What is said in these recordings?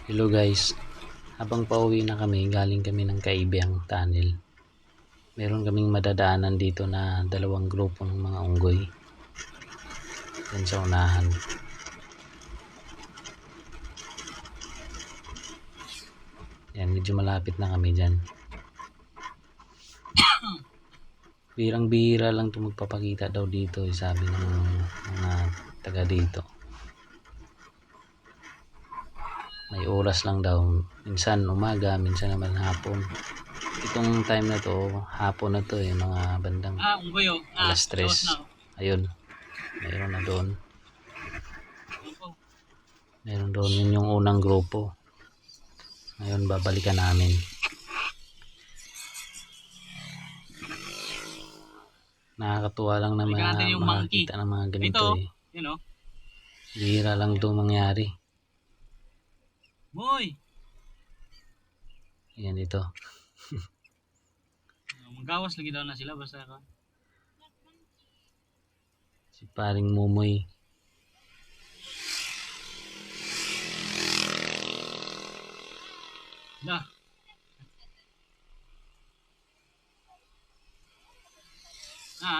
Hello guys, habang pauwi na kami, galing kami ng Kaibiyang Tunnel. Meron kaming madadaanan dito na dalawang grupo ng mga unggoy. Yan sa unahan. Yan, medyo malapit na kami dyan. Birang-bihira lang ito magpapakita daw dito, sabi ng mga taga dito. May oras lang daw, minsan umaga, minsan naman hapon. Itong time na to, hapon na to, mga bandang alas 3. Ayun, mayroon na doon. Meron doon, yun yung unang grupo. Ngayon babalikan namin. Nakakatuwa lang naman na makakita ng mga ganito eh. Bihira lang itong mangyari. Boy! Yan ito. Magawas lagi daw na sila basta ka. Si paring Mumoy. Dah.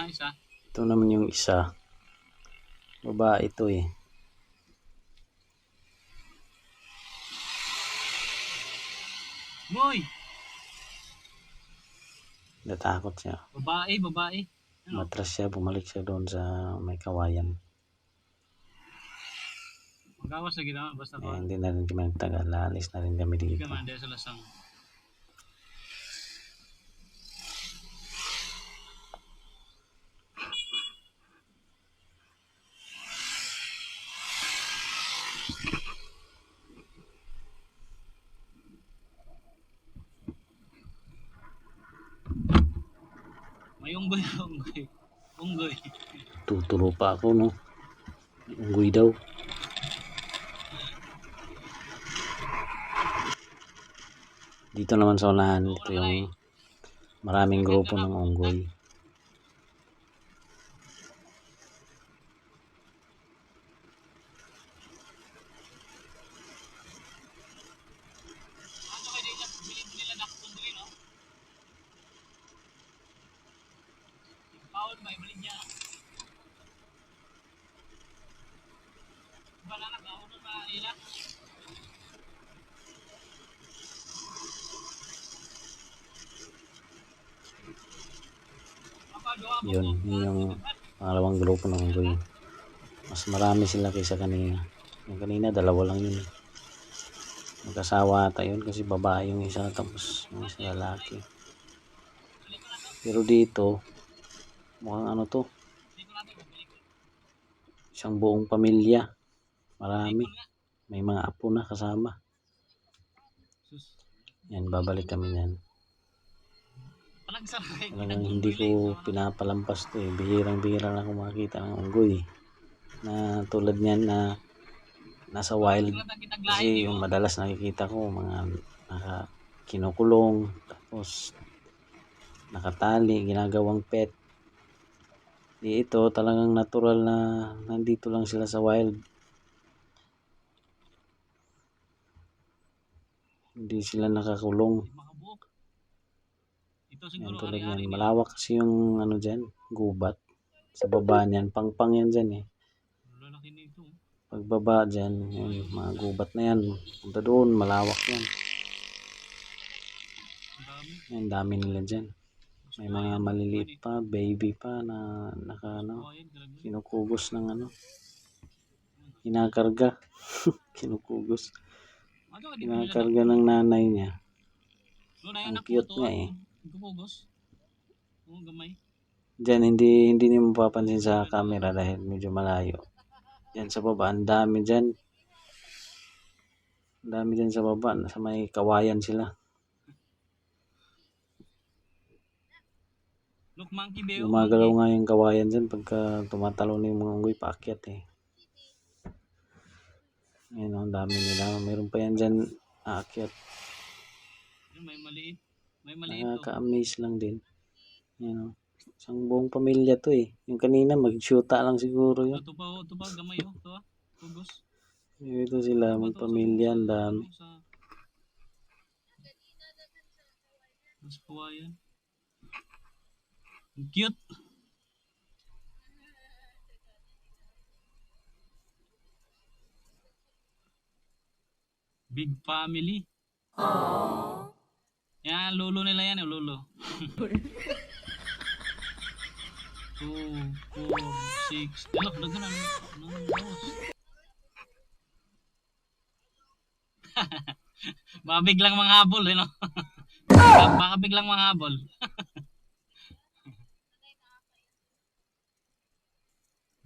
Isa. Ito naman yung isa. Babae ito eh. Boy! Natakot siya. Babae. Ano? Matras siya, bumalik siya doon sa may kawayan. Magawas lagi daw basta ka. Hindi na rin kami nagtagal. Alis na rin kami dito. Hindi ka man dahil sa lasang. May unggoy. Tuturo pa ako no. Unggoy daw. Dito naman sa unahan, ito yung maraming grupo ng unggoy. Yun yung pangalawang grupo ng unggoy. Mas marami sila kaysa kanina. Yung kanina dalawa lang yun. Magkasawa ata yun kasi babae yung isa tapos yung isa lalaki. Pero dito mukhang ano to, isang buong pamilya. Marami. May mga apo na kasama. Yan, babalik kami yan. Talagang hindi ko pinapalampas to eh. Bihirang-bihira lang ako makakita ng unggoy na tulad niyan na nasa wild. Kasi yung madalas nakikita ko mga kinukulong tapos nakatali, ginagawang pet. Di ito talagang natural na nandito lang sila sa wild. Hindi sila nakakulong. Yan tulad yan. Malawak kasi yung ano dyan, gubat. Sa baba niyan, pangpang yan dyan eh. Pagbaba dyan, yun, mga gubat na yan. Punta doon, malawak yan. Yan, dami nila dyan. May mga maliliit pa, baby pa na kinukugos ng ano. Kinakarga. Kinukugos. Kinakarga ng nanay niya. Ang cute nga eh. Diyan hindi niyo mapapansin sa camera dahil medyo malayo. Diyan sa baba, ang dami diyan. Ang dami diyan sa baba, sa may kawayan sila. Gumagalaw nga yung kawayan diyan pagka tumatalon yung mga unggoy paakyat eh. Ayun, ang dami nila. Mayroon pa yan diyan aakyat. May maliit. Nakaka-amaze lang din. Yan, isang buong pamilya to eh. Yung kanina mag-shoota lang siguro yun. Ito pa gamay ito. Tugos. Ito sila magpamilya, ang dami. Mas kawayan. Ang cute. Big family. Yan, lolo nila yan, yung lolo. 2, 4, 6. Alak, dagan na. Bawas. Baka biglang mga habol, eh, no? Baka biglang mga habol.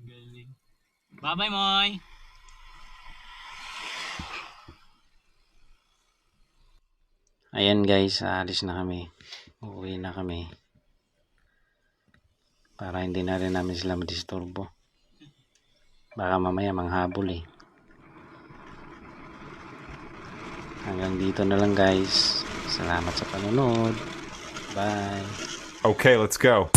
Galing. Bye-bye, Moy. Ayan guys, aalis na kami. Uuwi na kami. Para hindi na rin namin sila madisturbo. Baka mamaya manghabol eh. Hanggang dito na lang guys. Salamat sa panonood. Bye. Okay, let's go.